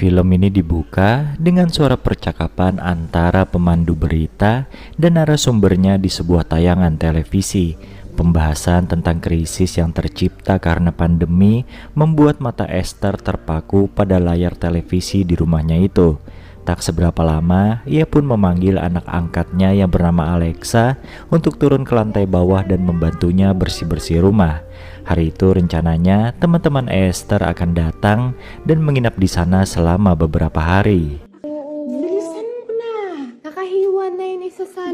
Film ini dibuka dengan suara percakapan antara pemandu berita dan narasumbernya di sebuah tayangan televisi. Pembahasan tentang krisis yang tercipta karena pandemi membuat mata Esther terpaku pada layar televisi di rumahnya itu. Tak seberapa lama, ia pun memanggil anak angkatnya yang bernama Alexa untuk turun ke lantai bawah dan membantunya bersih-bersih rumah. Hari itu rencananya teman-teman Esther akan datang dan menginap di sana selama beberapa hari. Bilisan mo na. Nakahiwa na yun isa sa...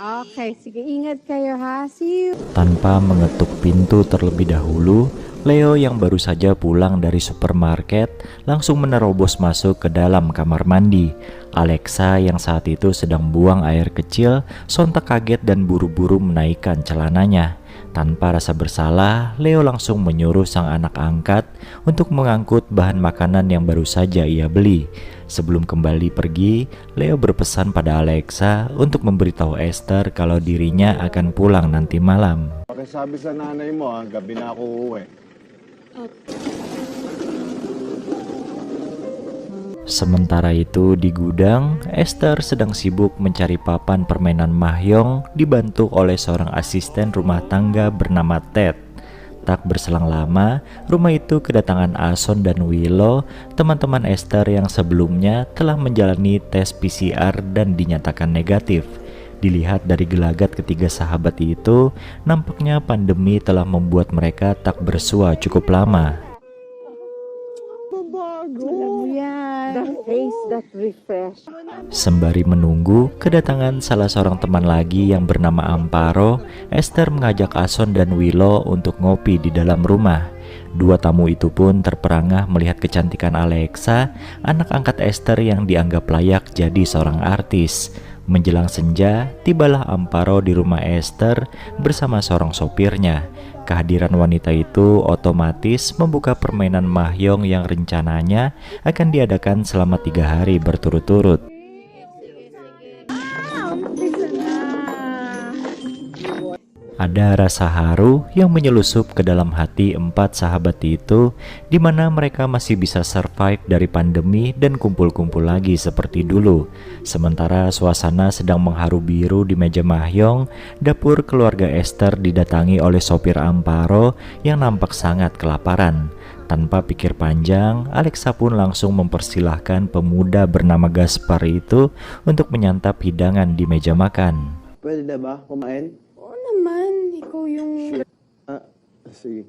Okay, sige, ingat kayo ha. See you. Tanpa mengetuk pintu terlebih dahulu, Leo yang baru saja pulang dari supermarket langsung menerobos masuk ke dalam kamar mandi. Alexa yang saat itu sedang buang air kecil sontak kaget dan buru-buru menaikkan celananya. Tanpa rasa bersalah, Leo langsung menyuruh sang anak angkat untuk mengangkut bahan makanan yang baru saja ia beli. Sebelum kembali pergi, Leo berpesan pada Alexa untuk memberitahu Esther kalau dirinya akan pulang nanti malam. Pakisabi sa nanay mo, gabi na ako uuwi. Sementara itu di gudang, Esther sedang sibuk mencari papan permainan mahjong dibantu oleh seorang asisten rumah tangga bernama Ted. Tak berselang lama, rumah itu kedatangan Ason dan Willow, teman-teman Esther yang sebelumnya telah menjalani tes PCR dan dinyatakan negatif. Dilihat dari gelagat ketiga sahabat itu, nampaknya pandemi telah membuat mereka tak bersua cukup lama. The face that refresh. Sembari menunggu kedatangan salah seorang teman lagi yang bernama Amparo, Esther mengajak Ason dan Willow untuk ngopi di dalam rumah. Dua tamu itu pun terperangah melihat kecantikan Alexa, anak angkat Esther yang dianggap layak jadi seorang artis. Menjelang senja, tibalah Amparo di rumah Esther bersama seorang sopirnya. Kehadiran wanita itu otomatis membuka permainan mahjong yang rencananya akan diadakan selama 3 hari berturut-turut. Ada rasa haru yang menyelusup ke dalam hati 4 sahabat itu, di mana mereka masih bisa survive dari pandemi dan kumpul-kumpul lagi seperti dulu. Sementara suasana sedang mengharu biru di meja mahjong, dapur keluarga Esther didatangi oleh sopir Amparo yang nampak sangat kelaparan. Tanpa pikir panjang, Alexa pun langsung mempersilahkan pemuda bernama Gaspar itu untuk menyantap hidangan di meja makan. Pwede na ba kumain? Oo naman, ikaw yung... Sige.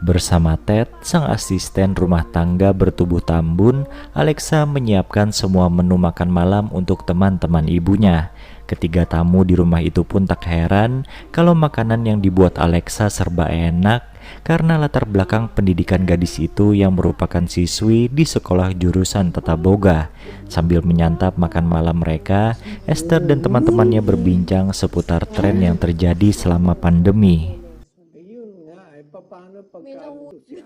Bersama Ted, sang asisten rumah tangga bertubuh tambun, Alexa menyiapkan semua menu makan malam untuk teman-teman ibunya. Ketiga tamu di rumah itu pun tak heran kalau makanan yang dibuat Alexa serba enak karena latar belakang pendidikan gadis itu yang merupakan siswi di sekolah jurusan tata boga. Sambil menyantap makan malam mereka, Esther dan teman-temannya berbincang seputar tren yang terjadi selama pandemi.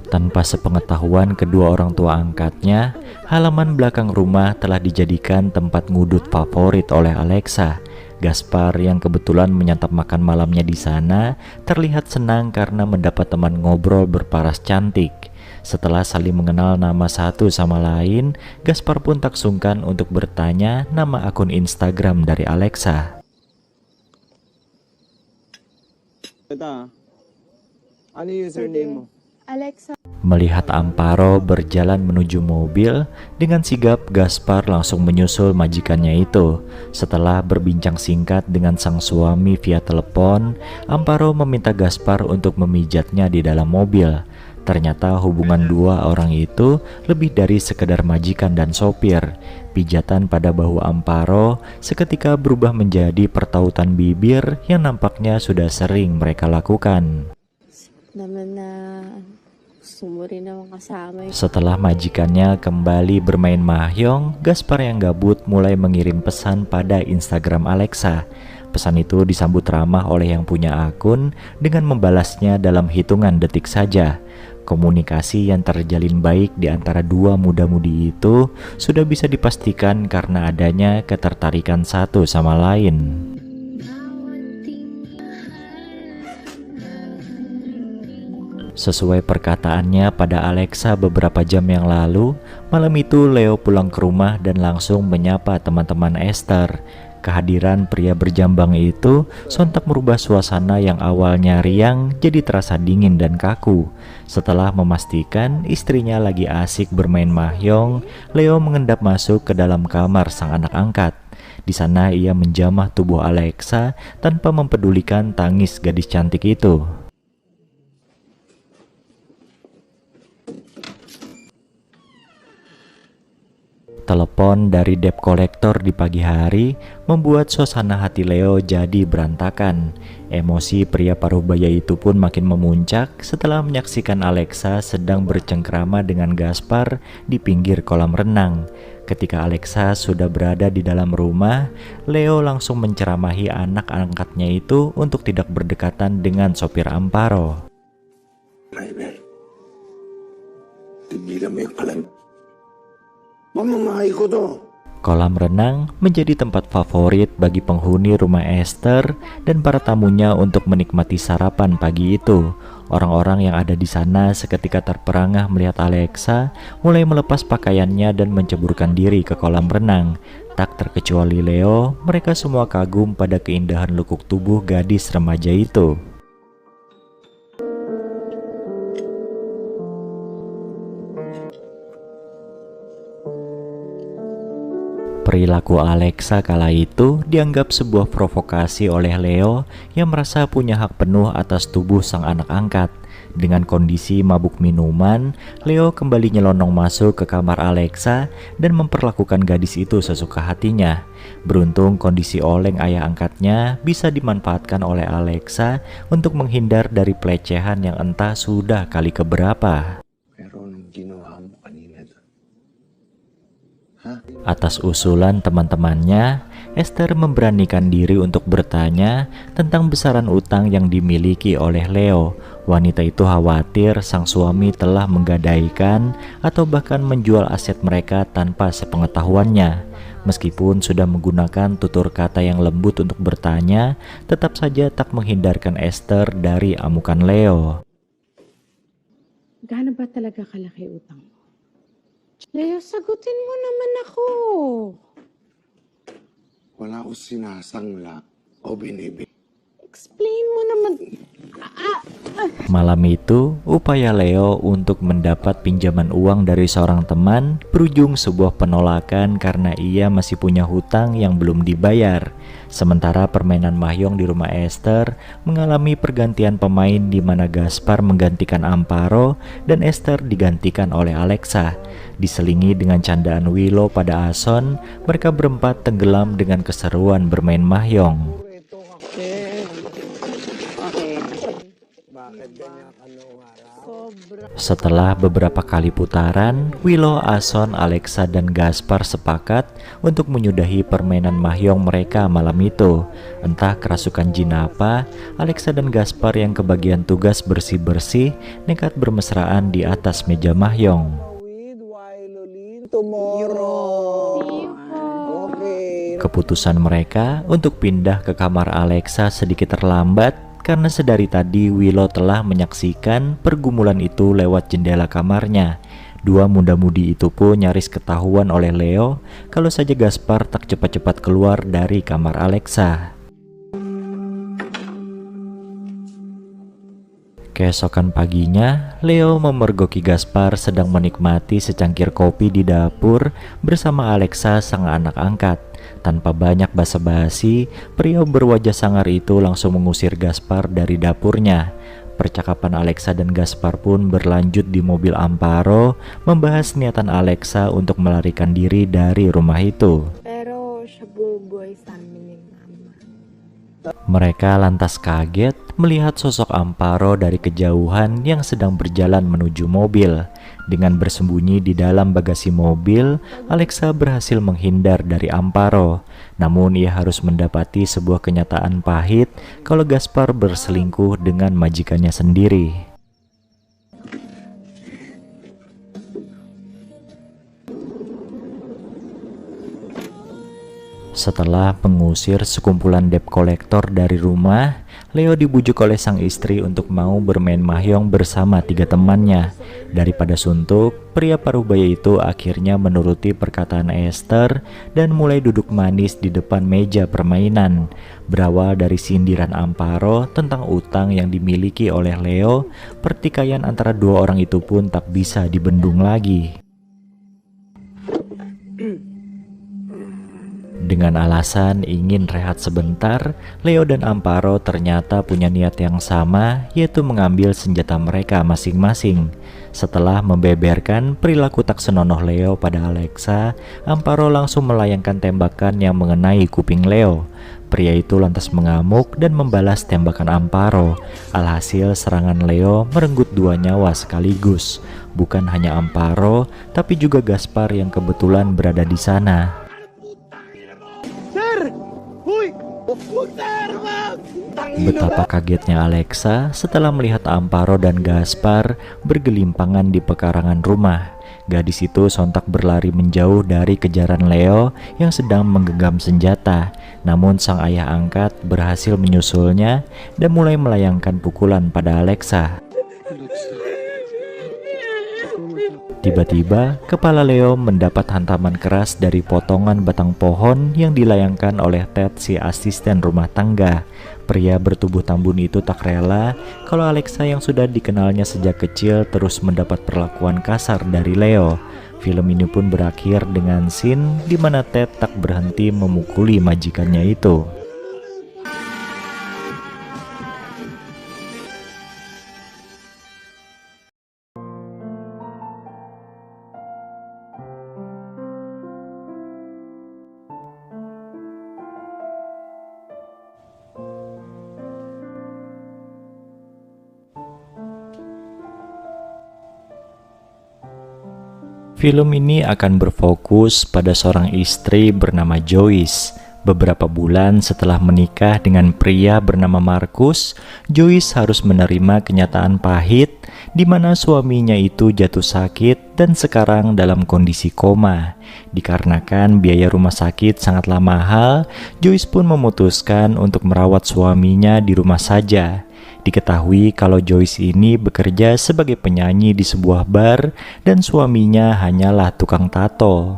Tanpa sepengetahuan kedua orang tua angkatnya, halaman belakang rumah telah dijadikan tempat ngudut favorit oleh Alexa. Gaspar yang kebetulan menyantap makan malamnya di sana terlihat senang karena mendapat teman ngobrol berparas cantik. Setelah saling mengenal nama satu sama lain, Gaspar pun tak sungkan untuk bertanya nama akun Instagram dari Alexa. Ito, ano yung username mo? Alexa. Melihat Amparo berjalan menuju mobil, dengan sigap Gaspar langsung menyusul majikannya itu. Setelah berbincang singkat dengan sang suami via telepon, Amparo meminta Gaspar untuk memijatnya di dalam mobil. Ternyata hubungan dua orang itu lebih dari sekedar majikan dan sopir. Pijatan pada bahu Amparo seketika berubah menjadi pertautan bibir yang nampaknya sudah sering mereka lakukan. Naman na gusto mo rin naman kasama. Setelah majikannya kembali bermain mahjong, Gaspar yang gabut mulai mengirim pesan pada Instagram Alexa. Pesan itu disambut ramah oleh yang punya akun dengan membalasnya dalam hitungan detik saja. Komunikasi yang terjalin baik di antara dua muda-mudi itu sudah bisa dipastikan karena adanya ketertarikan satu sama lain. Sesuai perkataannya pada Alexa beberapa jam yang lalu, malam itu Leo pulang ke rumah dan langsung menyapa teman-teman Esther. Kehadiran pria berjambang itu sontak merubah suasana yang awalnya riang jadi terasa dingin dan kaku. Setelah memastikan istrinya lagi asik bermain mahjong, Leo mengendap masuk ke dalam kamar sang anak angkat. Di sana ia menjamah tubuh Alexa tanpa mempedulikan tangis gadis cantik itu. Telepon dari debt collector di pagi hari membuat suasana hati Leo jadi berantakan. Emosi pria paruh baya itu pun makin memuncak setelah menyaksikan Alexa sedang bercengkrama dengan Gaspar di pinggir kolam renang. Ketika Alexa sudah berada di dalam rumah, Leo langsung menceramahi anak angkatnya itu untuk tidak berdekatan dengan sopir Amparo. Driver, tigilan mo yung kalan. Mamamahay ko to. Kolam renang menjadi tempat favorit bagi penghuni rumah Esther dan para tamunya untuk menikmati sarapan pagi itu. Orang-orang yang ada di sana seketika terperangah melihat Alexa mulai melepas pakaiannya dan menceburkan diri ke kolam renang. Tak terkecuali Leo, mereka semua kagum pada keindahan lekuk tubuh gadis remaja itu. Perilaku Alexa kala itu dianggap sebuah provokasi oleh Leo yang merasa punya hak penuh atas tubuh sang anak angkat. Dengan kondisi mabuk minuman, Leo kembali nyelonong masuk ke kamar Alexa dan memperlakukan gadis itu sesuka hatinya. Beruntung kondisi oleng ayah angkatnya bisa dimanfaatkan oleh Alexa untuk menghindar dari pelecehan yang entah sudah kali keberapa. Pero nung ginawa mo kanina doon. Atas usulan teman-temannya, Esther memberanikan diri untuk bertanya tentang besaran utang yang dimiliki oleh Leo. Wanita itu khawatir sang suami telah menggadaikan atau bahkan menjual aset mereka tanpa sepengetahuannya. Meskipun sudah menggunakan tutur kata yang lembut untuk bertanya, tetap saja tak menghindarkan Esther dari amukan Leo. Gaano ba talaga kalaki utang mo? Leo, sagutin mo naman ako. Wala ko sinasangla o binibig. Explain mo naman. Malam itu, upaya Leo untuk mendapat pinjaman uang dari seorang teman berujung sebuah penolakan karena ia masih punya hutang yang belum dibayar. Sementara permainan mahjong di rumah Esther mengalami pergantian pemain di mana Gaspar menggantikan Amparo dan Esther digantikan oleh Alexa. Diselingi dengan candaan Willow pada Ason, mereka berempat tenggelam dengan keseruan bermain mahjong. Setelah beberapa kali putaran, Willow, Ason, Alexa, dan Gaspar sepakat untuk menyudahi permainan mahjong mereka malam itu. Entah kerasukan jin apa, Alexa dan Gaspar yang kebagian tugas bersih-bersih nekat bermesraan di atas meja mahjong. Keputusan mereka untuk pindah ke kamar Alexa sedikit terlambat karena sedari tadi Willow telah menyaksikan pergumulan itu lewat jendela kamarnya. Dua muda-mudi itu pun nyaris ketahuan oleh Leo kalau saja Gaspar tak cepat-cepat keluar dari kamar Alexa. Keesokan paginya, Leo memergoki Gaspar sedang menikmati secangkir kopi di dapur bersama Alexa sang anak angkat. Tanpa banyak basa-basi, pria berwajah sangar itu langsung mengusir Gaspar dari dapurnya. Percakapan Alexa dan Gaspar pun berlanjut di mobil Amparo, membahas niatan Alexa untuk melarikan diri dari rumah itu. Pero siya bumubuhay sa amin ni Mama. Mereka lantas kaget melihat sosok Amparo dari kejauhan yang sedang berjalan menuju mobil. Dengan bersembunyi di dalam bagasi mobil, Alexa berhasil menghindar dari Amparo. Namun ia harus mendapati sebuah kenyataan pahit kalau Gaspar berselingkuh dengan majikannya sendiri. Setelah mengusir sekumpulan debt collector dari rumah, Leo dibujuk oleh sang istri untuk mau bermain mahjong bersama 3 temannya. Daripada suntuk, pria parubaya itu akhirnya menuruti perkataan Esther dan mulai duduk manis di depan meja permainan. Berawal dari sindiran Amparo tentang utang yang dimiliki oleh Leo, pertikaian antara 2 orang itu pun tak bisa dibendung lagi. Dengan alasan ingin rehat sebentar, Leo dan Amparo ternyata punya niat yang sama, yaitu mengambil senjata mereka masing-masing. Setelah membeberkan perilaku tak senonoh Leo pada Alexa, Amparo langsung melayangkan tembakan yang mengenai kuping Leo. Pria itu lantas mengamuk dan membalas tembakan Amparo. Alhasil serangan Leo merenggut 2 nyawa sekaligus. Bukan hanya Amparo, tapi juga Gaspar yang kebetulan berada di sana. Betapa kagetnya Alexa setelah melihat Amparo dan Gaspar bergelimpangan di pekarangan rumah. Gadis itu sontak berlari menjauh dari kejaran Leo yang sedang menggenggam senjata. Namun sang ayah angkat berhasil menyusulnya dan mulai melayangkan pukulan pada Alexa. Tiba-tiba, kepala Leo mendapat hantaman keras dari potongan batang pohon yang dilayangkan oleh Ted, si asisten rumah tangga. Pria bertubuh tambun itu tak rela kalau Alexa yang sudah dikenalnya sejak kecil terus mendapat perlakuan kasar dari Leo. Film ini pun berakhir dengan scene di mana Ted tak berhenti memukuli majikannya itu. Film ini akan berfokus pada seorang istri bernama Joyce. Beberapa bulan setelah menikah dengan pria bernama Marcus, Joyce harus menerima kenyataan pahit di mana suaminya itu jatuh sakit dan sekarang dalam kondisi koma. Dikarenakan biaya rumah sakit sangatlah mahal, Joyce pun memutuskan untuk merawat suaminya di rumah saja. Diketahui kalau Joyce ini bekerja sebagai penyanyi di sebuah bar dan suaminya hanyalah tukang tato.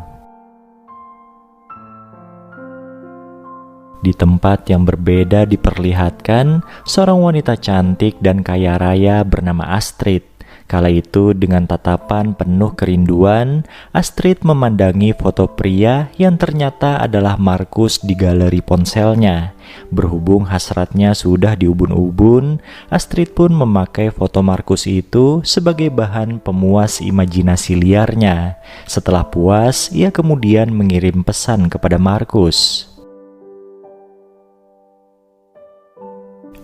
Di tempat yang berbeda diperlihatkan seorang wanita cantik dan kaya raya bernama Astrid. Kala itu dengan tatapan penuh kerinduan, Astrid memandangi foto pria yang ternyata adalah Marcus di galeri ponselnya. Berhubung hasratnya sudah diubun-ubun, Astrid pun memakai foto Marcus itu sebagai bahan pemuas imajinasi liarnya. Setelah puas, ia kemudian mengirim pesan kepada Marcus.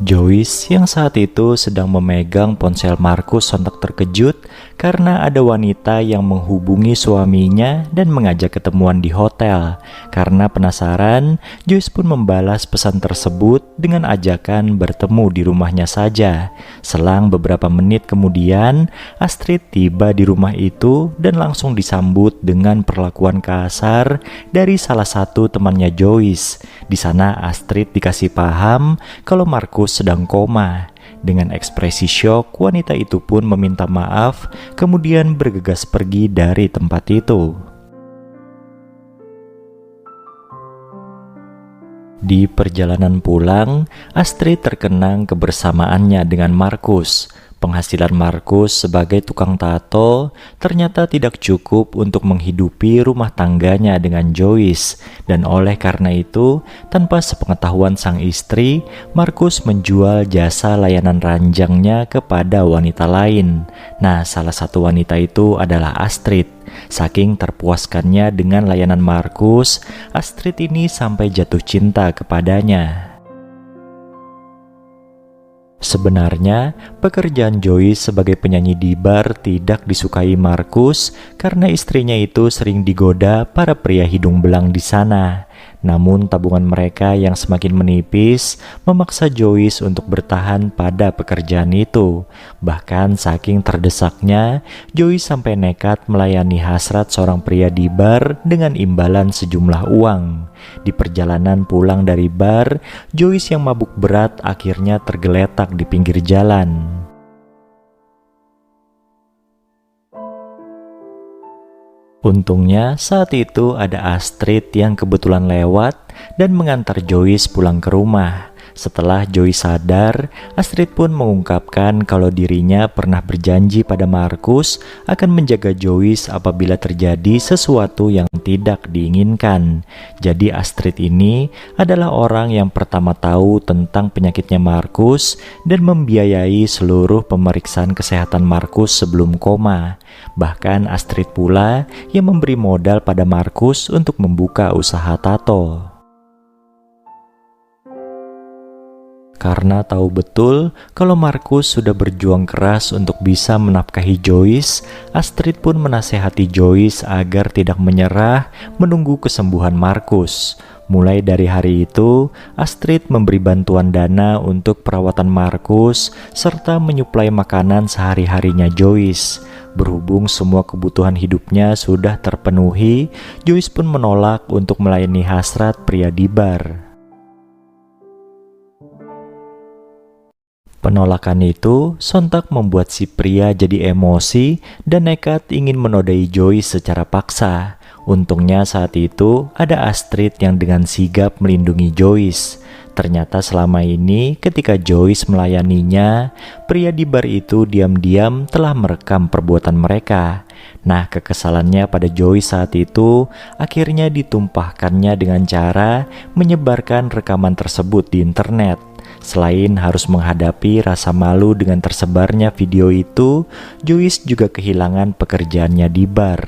Joyce yang saat itu sedang memegang ponsel Marcus sontak terkejut karena ada wanita yang menghubungi suaminya dan mengajak ketemuan di hotel. Karena penasaran, Joyce pun membalas pesan tersebut dengan ajakan bertemu di rumahnya saja. Selang beberapa menit kemudian, Astrid tiba di rumah itu dan langsung disambut dengan perlakuan kasar dari salah satu temannya Joyce. Di sana Astrid dikasih paham kalau Marcus sedang koma. Dengan ekspresi syok, wanita itu pun meminta maaf, kemudian bergegas pergi dari tempat itu. Di perjalanan pulang, Astrid terkenang kebersamaannya dengan Marcus. Penghasilan Marcus sebagai tukang tato ternyata tidak cukup untuk menghidupi rumah tangganya dengan Joyce. Dan oleh karena itu, tanpa sepengetahuan sang istri, Marcus menjual jasa layanan ranjangnya kepada wanita lain. Nah, salah satu wanita itu adalah Astrid. Saking terpuaskannya dengan layanan Marcus, Astrid ini sampai jatuh cinta kepadanya. Sebenarnya, pekerjaan Joyce sebagai penyanyi di bar tidak disukai Marcus karena istrinya itu sering digoda para pria hidung belang di sana. Namun tabungan mereka yang semakin menipis memaksa Joyce untuk bertahan pada pekerjaan itu. Bahkan saking terdesaknya, Joyce sampai nekat melayani hasrat seorang pria di bar dengan imbalan sejumlah uang. Di perjalanan pulang dari bar, Joyce yang mabuk berat akhirnya tergeletak di pinggir jalan. Untungnya saat itu ada Astrid yang kebetulan lewat dan mengantar Joyce pulang ke rumah. Setelah Joyce sadar, Astrid pun mengungkapkan kalau dirinya pernah berjanji pada Markus akan menjaga Joyce apabila terjadi sesuatu yang tidak diinginkan. Jadi Astrid ini adalah orang yang pertama tahu tentang penyakitnya Markus dan membiayai seluruh pemeriksaan kesehatan Markus sebelum koma. Bahkan Astrid pula yang memberi modal pada Markus untuk membuka usaha tato. Karena tahu betul kalau Markus sudah berjuang keras untuk bisa menafkahi Joyce, Astrid pun menasehati Joyce agar tidak menyerah menunggu kesembuhan Markus. Mulai dari hari itu, Astrid memberi bantuan dana untuk perawatan Markus serta menyuplai makanan sehari-harinya Joyce. Berhubung semua kebutuhan hidupnya sudah terpenuhi, Joyce pun menolak untuk melayani hasrat pria di bar. Penolakan itu sontak membuat si pria jadi emosi dan nekat ingin menodai Joyce secara paksa. Untungnya saat itu ada Astrid yang dengan sigap melindungi Joyce. Ternyata selama ini ketika Joyce melayaninya, pria di bar itu diam-diam telah merekam perbuatan mereka. Nah, kekesalannya pada Joyce saat itu akhirnya ditumpahkannya dengan cara menyebarkan rekaman tersebut di internet. Selain harus menghadapi rasa malu dengan tersebarnya video itu, Joyce juga kehilangan pekerjaannya di bar.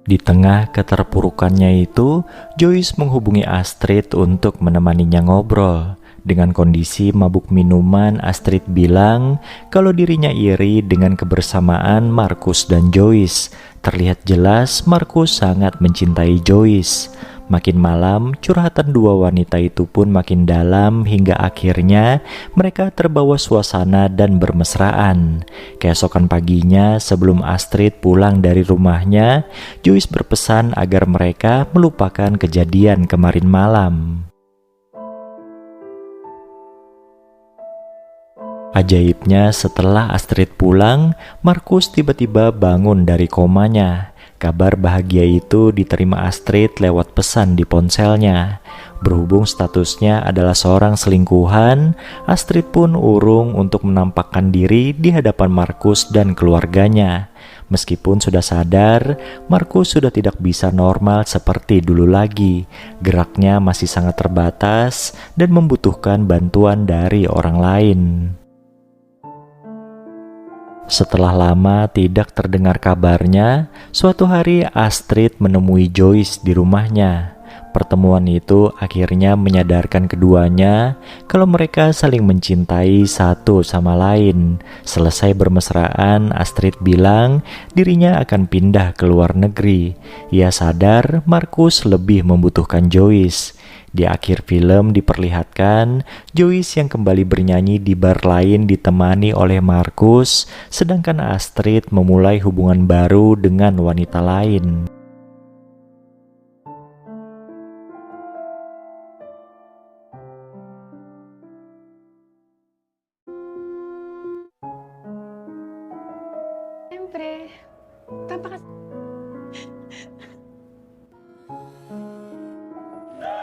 Di tengah keterpurukannya itu, Joyce menghubungi Astrid untuk menemaninya ngobrol. Dengan kondisi mabuk minuman, Astrid bilang kalau dirinya iri dengan kebersamaan Markus dan Joyce. Terlihat jelas Markus sangat mencintai Joyce. Makin malam, curhatan dua wanita itu pun makin dalam hingga akhirnya mereka terbawa suasana dan bermesraan. Keesokan paginya, sebelum Astrid pulang dari rumahnya, Joyce berpesan agar mereka melupakan kejadian kemarin malam. Ajaibnya, setelah Astrid pulang, Markus tiba-tiba bangun dari komanya. Kabar bahagia itu diterima Astrid lewat pesan di ponselnya. Berhubung statusnya adalah seorang selingkuhan, Astrid pun urung untuk menampakkan diri di hadapan Markus dan keluarganya. Meskipun sudah sadar, Markus sudah tidak bisa normal seperti dulu lagi. Geraknya masih sangat terbatas dan membutuhkan bantuan dari orang lain. Setelah lama tidak terdengar kabarnya, suatu hari Astrid menemui Joyce di rumahnya. Pertemuan itu akhirnya menyadarkan keduanya kalau mereka saling mencintai satu sama lain. Selesai bermesraan, Astrid bilang dirinya akan pindah ke luar negeri. Ia sadar Markus lebih membutuhkan Joyce. Di akhir film diperlihatkan Joyce yang kembali bernyanyi di bar lain ditemani oleh Markus, sedangkan Astrid memulai hubungan baru dengan wanita lain. Siyempre, tanpa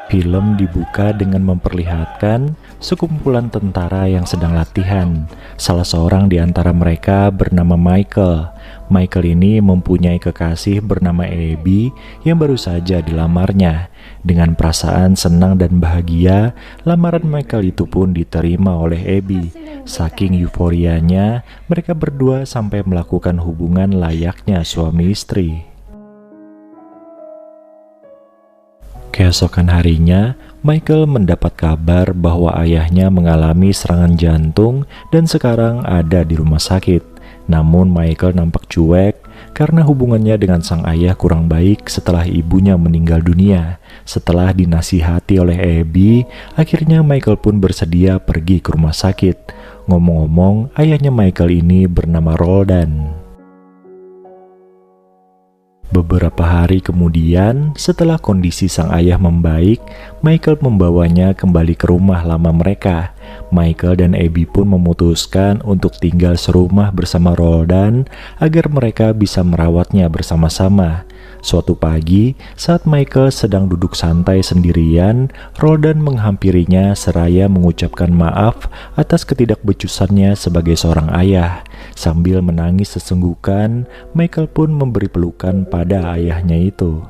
Film dibuka dengan memperlihatkan sekumpulan tentara yang sedang latihan. Salah seorang di antara mereka bernama Michael. Michael ini mempunyai kekasih bernama Abby yang baru saja dilamarnya. Dengan perasaan senang dan bahagia, lamaran Michael itu pun diterima oleh Abby. Saking euforianya, mereka berdua sampai melakukan hubungan layaknya suami istri. Keesokan harinya, Michael mendapat kabar bahwa ayahnya mengalami serangan jantung dan sekarang ada di rumah sakit. Namun Michael nampak cuek karena hubungannya dengan sang ayah kurang baik setelah ibunya meninggal dunia. Setelah dinasihati oleh Abby, akhirnya Michael pun bersedia pergi ke rumah sakit. Ngomong-ngomong, ayahnya Michael ini bernama Roldan. Beberapa hari kemudian, setelah kondisi sang ayah membaik, Michael membawanya kembali ke rumah lama mereka. Michael dan Abby pun memutuskan untuk tinggal serumah bersama Roldan agar mereka bisa merawatnya bersama-sama. Suatu pagi, saat Michael sedang duduk santai sendirian, Roldan menghampirinya seraya mengucapkan maaf atas ketidakbecusannya sebagai seorang ayah. Sambil menangis sesenggukan, Michael pun memberi pelukan pada ayahnya itu.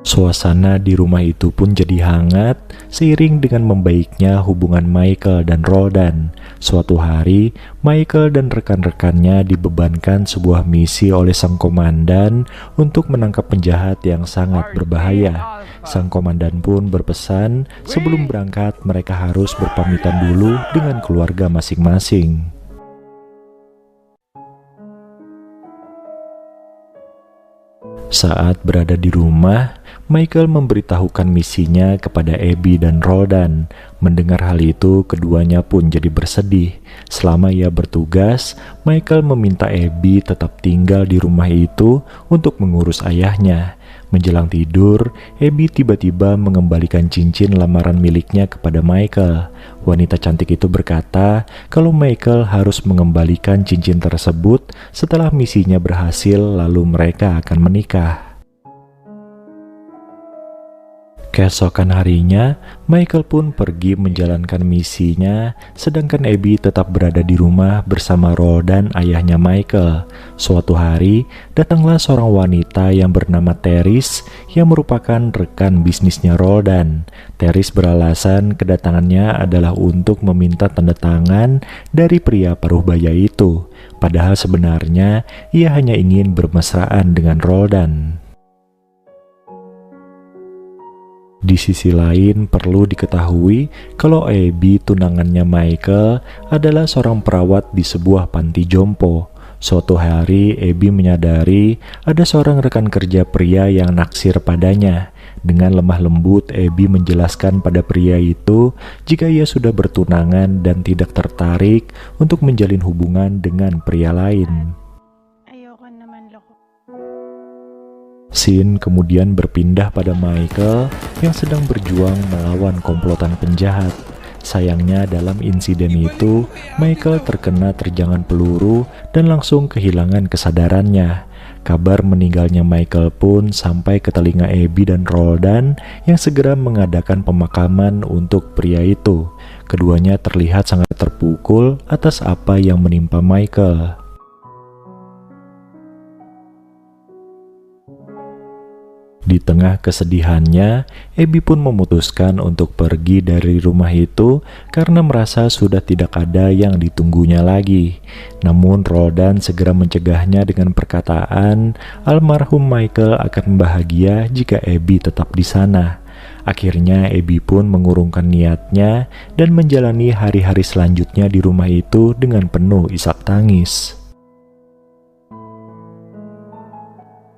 Suasana di rumah itu pun jadi hangat seiring dengan membaiknya hubungan Michael dan Roldan. Suatu hari, Michael dan rekan-rekannya dibebankan sebuah misi oleh sang komandan untuk menangkap penjahat yang sangat berbahaya. Sang komandan pun berpesan sebelum berangkat mereka harus berpamitan dulu dengan keluarga masing-masing. Saat berada di rumah, Michael memberitahukan misinya kepada Abby dan Roldan. Mendengar hal itu, keduanya pun jadi bersedih. Selama ia bertugas, Michael meminta Abby tetap tinggal di rumah itu untuk mengurus ayahnya. Menjelang tidur, Abby tiba-tiba mengembalikan cincin lamaran miliknya kepada Michael. Wanita cantik itu berkata kalau Michael harus mengembalikan cincin tersebut setelah misinya berhasil, lalu mereka akan menikah. Keesokan harinya, Michael pun pergi menjalankan misinya, sedangkan Abby tetap berada di rumah bersama Roldan, ayahnya Michael. Suatu hari, datanglah seorang wanita yang bernama Teris yang merupakan rekan bisnisnya Roldan. Teris beralasan kedatangannya adalah untuk meminta tanda tangan dari pria paruh baya itu. Padahal sebenarnya ia hanya ingin bermesraan dengan Roldan. Di sisi lain, perlu diketahui kalau Abby, tunangannya Michael, adalah seorang perawat di sebuah panti jompo. Suatu hari, Abby menyadari ada seorang rekan kerja pria yang naksir padanya. Dengan lemah lembut, Abby menjelaskan pada pria itu jika ia sudah bertunangan dan tidak tertarik untuk menjalin hubungan dengan pria lain. Scene kemudian berpindah pada Michael yang sedang berjuang melawan komplotan penjahat. Sayangnya dalam insiden itu, Michael terkena terjangan peluru dan langsung kehilangan kesadarannya. Kabar meninggalnya Michael pun sampai ke telinga Abby dan Roldan yang segera mengadakan pemakaman untuk pria itu. Keduanya terlihat sangat terpukul atas apa yang menimpa Michael. Di tengah kesedihannya, Abby pun memutuskan untuk pergi dari rumah itu karena merasa sudah tidak ada yang ditunggunya lagi. Namun Roldan segera mencegahnya dengan perkataan almarhum Michael akan bahagia jika Abby tetap di sana. Akhirnya Abby pun mengurungkan niatnya dan menjalani hari-hari selanjutnya di rumah itu dengan penuh isak tangis.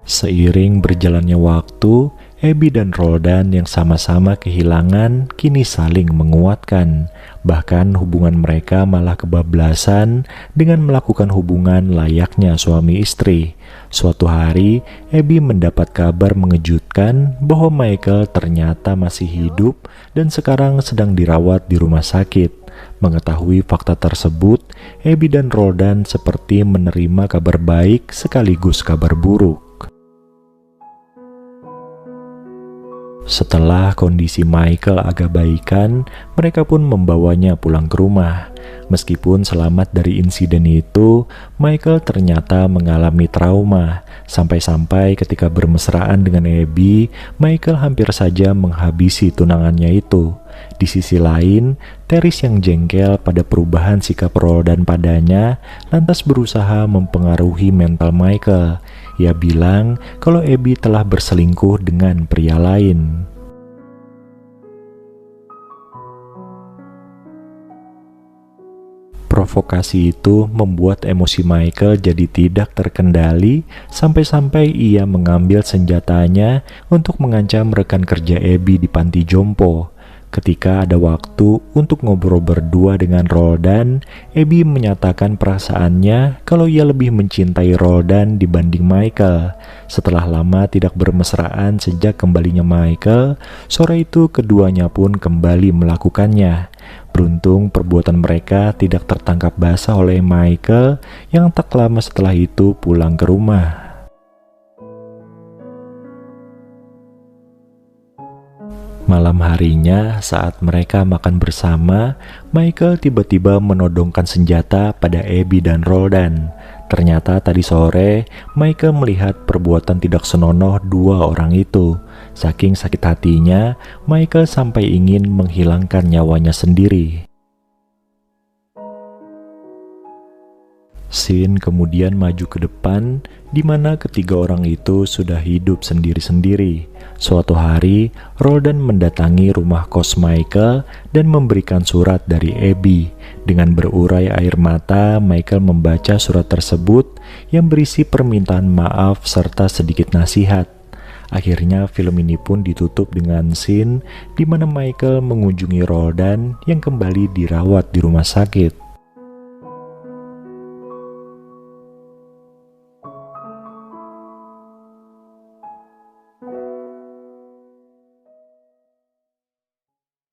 Seiring berjalannya waktu, Abby dan Roldan yang sama-sama kehilangan kini saling menguatkan. Bahkan hubungan mereka malah kebablasan dengan melakukan hubungan layaknya suami istri. Suatu hari, Abby mendapat kabar mengejutkan bahwa Michael ternyata masih hidup dan sekarang sedang dirawat di rumah sakit. Mengetahui fakta tersebut, Abby dan Roldan seperti menerima kabar baik sekaligus kabar buruk. Setelah kondisi Michael agak baikan, mereka pun membawanya pulang ke rumah. Meskipun selamat dari insiden itu, Michael ternyata mengalami trauma. Sampai-sampai ketika bermesraan dengan Abby, Michael hampir saja menghabisi tunangannya itu. Di sisi lain, Teris yang jengkel pada perubahan sikap Roldan padanya, lantas berusaha mempengaruhi mental Michael. Ia bilang kalau Abby telah berselingkuh dengan pria lain. Provokasi itu membuat emosi Michael jadi tidak terkendali sampai-sampai ia mengambil senjatanya untuk mengancam rekan kerja Abby di panti jompo. Ketika ada waktu untuk ngobrol berdua dengan Roldan, Abby menyatakan perasaannya kalau ia lebih mencintai Roldan dibanding Michael. Setelah lama tidak bermesraan sejak kembalinya Michael, sore itu keduanya pun kembali melakukannya. Beruntung perbuatan mereka tidak tertangkap basah oleh Michael yang tak lama setelah itu pulang ke rumah. Malam harinya, saat mereka makan bersama, Michael tiba-tiba menodongkan senjata pada Abby dan Roldan. Ternyata tadi sore, Michael melihat perbuatan tidak senonoh dua orang itu. Saking sakit hatinya, Michael sampai ingin menghilangkan nyawanya sendiri. Sin kemudian maju ke depan, di mana ketiga orang itu sudah hidup sendiri-sendiri. Suatu hari, Roldan mendatangi rumah kos Michael dan memberikan surat dari Abby. Dengan berurai air mata, Michael membaca surat tersebut yang berisi permintaan maaf serta sedikit nasihat. Akhirnya film ini pun ditutup dengan scene di mana Michael mengunjungi Roldan yang kembali dirawat di rumah sakit.